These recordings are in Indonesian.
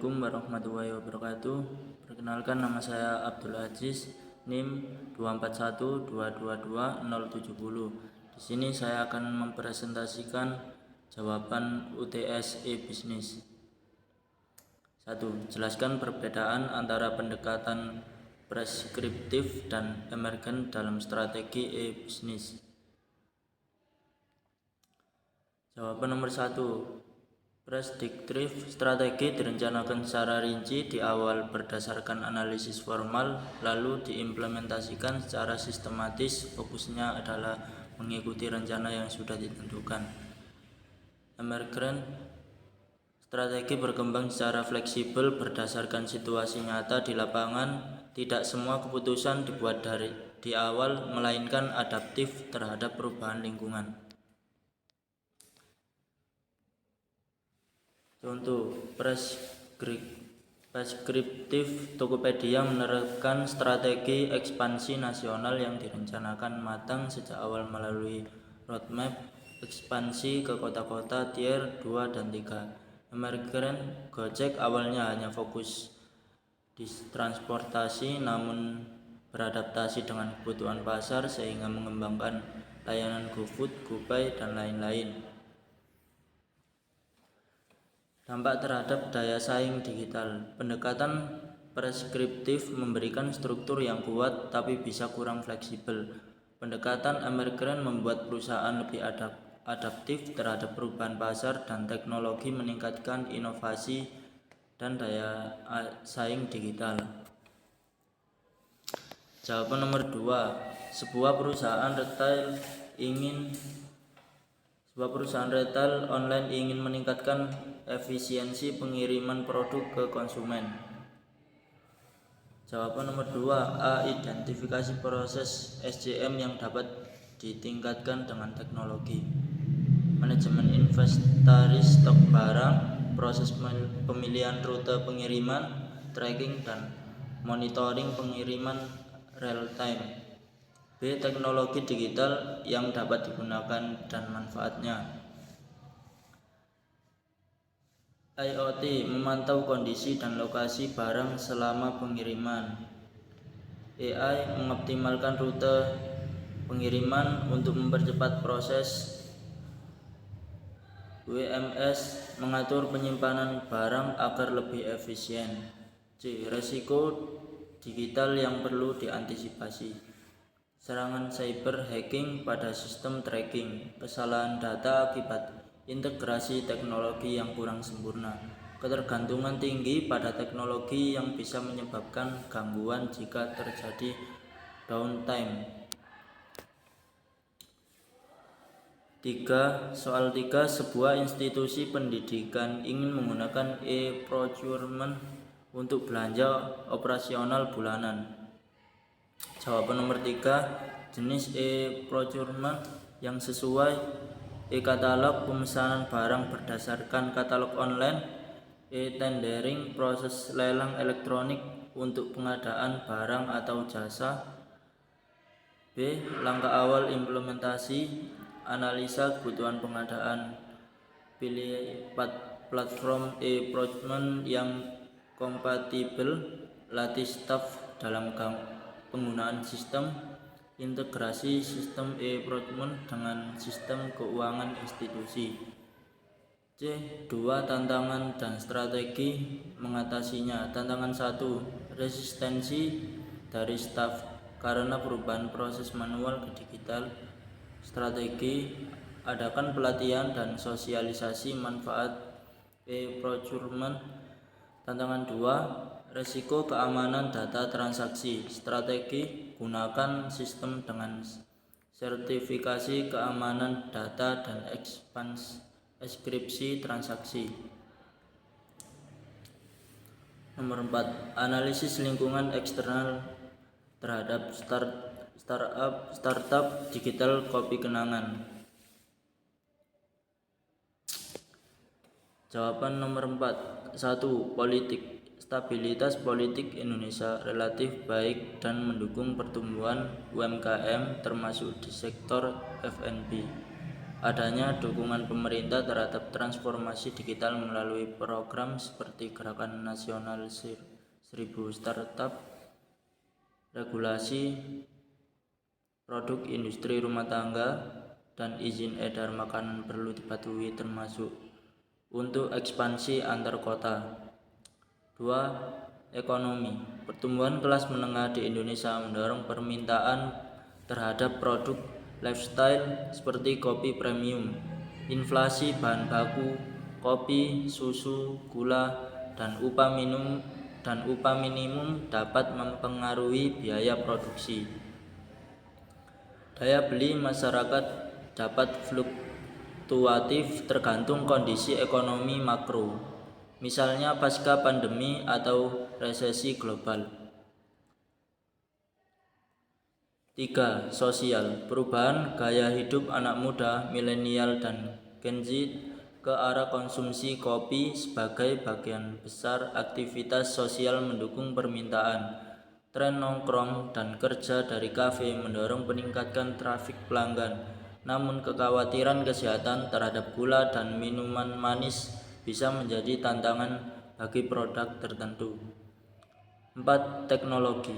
Assalamualaikum warahmatullahi wabarakatuh. Perkenalkan, nama saya Abdul Aziz, NIM 2412222070. Di sini saya akan mempresentasikan jawaban UTS e-Bisnis. 1. Jelaskan perbedaan antara pendekatan preskriptif dan emergen dalam strategi e-Bisnis. Jawaban nomor 1. Preskriptif strategi direncanakan secara rinci di awal berdasarkan analisis formal, lalu diimplementasikan secara sistematis. Fokusnya adalah mengikuti rencana yang sudah ditentukan. Emergent strategi berkembang secara fleksibel berdasarkan situasi nyata di lapangan. Tidak semua keputusan dibuat di awal, melainkan adaptif terhadap perubahan lingkungan. Contoh, preskriptif Tokopedia menerapkan strategi ekspansi nasional yang direncanakan matang sejak awal melalui roadmap ekspansi ke kota-kota tier 2 dan 3. Emergent Gojek awalnya hanya fokus di transportasi, namun beradaptasi dengan kebutuhan pasar sehingga mengembangkan layanan GoFood, GoPay, dan lain-lain. Dampak terhadap daya saing digital. Pendekatan preskriptif memberikan struktur yang kuat tapi bisa kurang fleksibel. Pendekatan emergent membuat perusahaan lebih adaptif terhadap perubahan pasar dan teknologi, meningkatkan inovasi dan daya saing digital. Jawaban nomor 2. Sebuah perusahaan retail online ingin meningkatkan efisiensi pengiriman produk ke konsumen. Jawaban nomor 2. A. Identifikasi proses SCM yang dapat ditingkatkan dengan teknologi. Manajemen inventaris stok barang, proses pemilihan rute pengiriman, tracking dan monitoring pengiriman real time. B. Teknologi digital yang dapat digunakan dan manfaatnya. IoT memantau kondisi dan lokasi barang selama pengiriman. AI mengoptimalkan rute pengiriman untuk mempercepat proses. WMS mengatur penyimpanan barang agar lebih efisien. C. Risiko digital yang perlu diantisipasi. Serangan cyber, hacking pada sistem tracking, kesalahan data akibat integrasi teknologi yang kurang sempurna, ketergantungan tinggi pada teknologi yang bisa menyebabkan gangguan jika terjadi downtime. Soal 3. Sebuah institusi pendidikan ingin menggunakan e-procurement untuk belanja operasional bulanan. Jawaban nomor 3. Jenis e-procurement yang sesuai. E-katalog, pemesanan barang berdasarkan katalog online. E-tendering, proses lelang elektronik untuk pengadaan barang atau jasa. B. Langkah awal implementasi, analisa kebutuhan pengadaan. Pilih platform e-procurement yang kompatibel, latih staf dalam penggunaan sistem. Integrasi sistem e-procurement dengan sistem keuangan institusi. C. 2. Tantangan dan strategi mengatasinya. Tantangan 1. Resistensi dari staf karena perubahan proses manual ke digital. Strategi: adakan pelatihan dan sosialisasi manfaat e-procurement. Tantangan 2. Risiko keamanan data transaksi. Strategi: gunakan sistem dengan sertifikasi keamanan data dan enkripsi transaksi. Nomor 4. Analisis lingkungan eksternal terhadap startup digital kopi kenangan. Jawaban nomor 4. 1. Politik. Stabilitas politik Indonesia relatif baik dan mendukung pertumbuhan UMKM termasuk di sektor F&B. adanya dukungan pemerintah terhadap transformasi digital melalui program seperti Gerakan Nasional 1000 Startup, regulasi produk industri rumah tangga, dan izin edar makanan perlu dipatuhi termasuk untuk ekspansi antar kota. 2. Ekonomi. Pertumbuhan kelas menengah di Indonesia mendorong permintaan terhadap produk lifestyle seperti kopi premium. Inflasi bahan baku, kopi, susu, gula, dan upah minimum dapat mempengaruhi biaya produksi. Daya beli masyarakat dapat fluktuatif tergantung kondisi ekonomi makro, misalnya pasca pandemi atau resesi global. 3. Sosial. Perubahan gaya hidup anak muda, milenial, dan Gen Z ke arah konsumsi kopi sebagai bagian besar aktivitas sosial mendukung permintaan. Tren nongkrong dan kerja dari kafe mendorong peningkatan trafik pelanggan. Namun kekhawatiran kesehatan terhadap gula dan minuman manis bisa menjadi tantangan bagi produk tertentu. 4. Teknologi.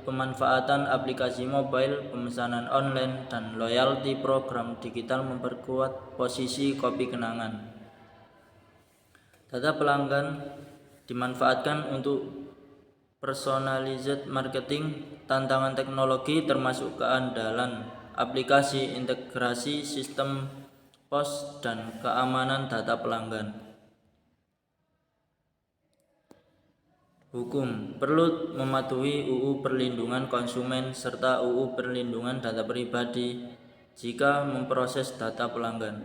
Pemanfaatan aplikasi mobile, pemesanan online, dan loyalty program digital memperkuat posisi kopi kenangan. Data pelanggan dimanfaatkan untuk personalized marketing. Tantangan teknologi termasuk keandalan aplikasi, integrasi sistem POS, dan keamanan data pelanggan. Hukum. Perlu mematuhi UU Perlindungan Konsumen serta UU Perlindungan Data Pribadi jika memproses data pelanggan.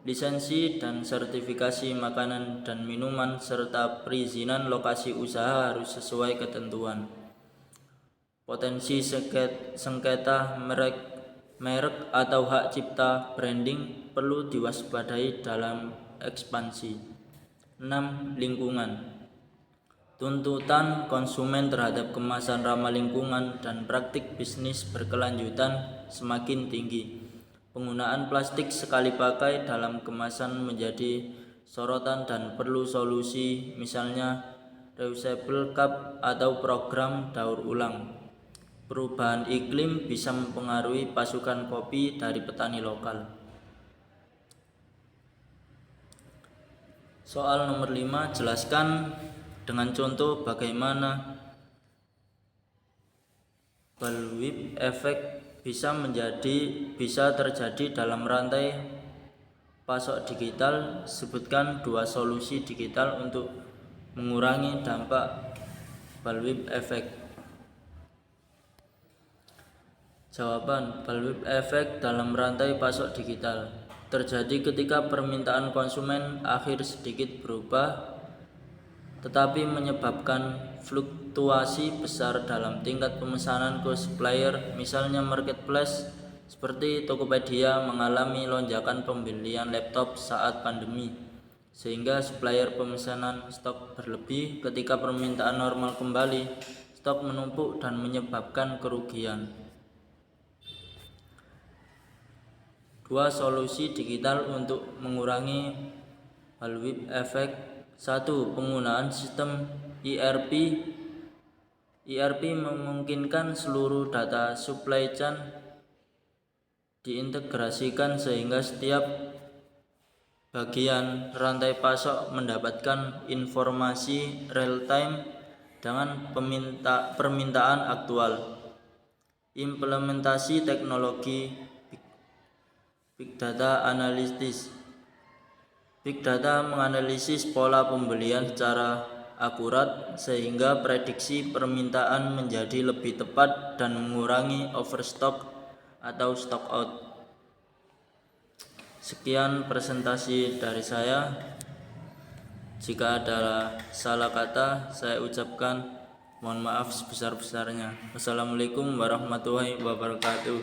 Lisensi dan sertifikasi makanan dan minuman serta perizinan lokasi usaha harus sesuai ketentuan. Potensi sengketa merek atau hak cipta branding perlu diwaspadai dalam ekspansi. 6. Lingkungan. Tuntutan konsumen terhadap kemasan ramah lingkungan dan praktik bisnis berkelanjutan semakin tinggi. Penggunaan plastik sekali pakai dalam kemasan menjadi sorotan dan perlu solusi, misalnya reusable cup atau program daur ulang. Perubahan iklim bisa mempengaruhi pasokan kopi dari petani lokal. Soal nomor 5, jelaskan dengan contoh bagaimana bullwhip effect bisa terjadi dalam rantai pasok digital. Sebutkan 2 solusi digital untuk mengurangi dampak bullwhip effect. Jawaban. Bullwhip effect dalam rantai pasok digital terjadi ketika permintaan konsumen akhir sedikit berubah tetapi menyebabkan fluktuasi besar dalam tingkat pemesanan ke supplier. Misalnya marketplace seperti Tokopedia mengalami lonjakan pembelian laptop saat pandemi, sehingga supplier pemesanan stok berlebih. Ketika permintaan normal kembali, stok menumpuk dan menyebabkan kerugian. 2 solusi digital untuk mengurangi bullwhip effect. 1. Penggunaan sistem ERP. ERP memungkinkan seluruh data supply chain diintegrasikan sehingga setiap bagian rantai pasok mendapatkan informasi real time dengan permintaan aktual. Implementasi teknologi Big Data Analytics. Big Data menganalisis pola pembelian secara akurat sehingga prediksi permintaan menjadi lebih tepat dan mengurangi overstock atau stock out. Sekian presentasi dari saya. Jika ada salah kata, saya ucapkan mohon maaf sebesar-besarnya. Wassalamualaikum warahmatullahi wabarakatuh.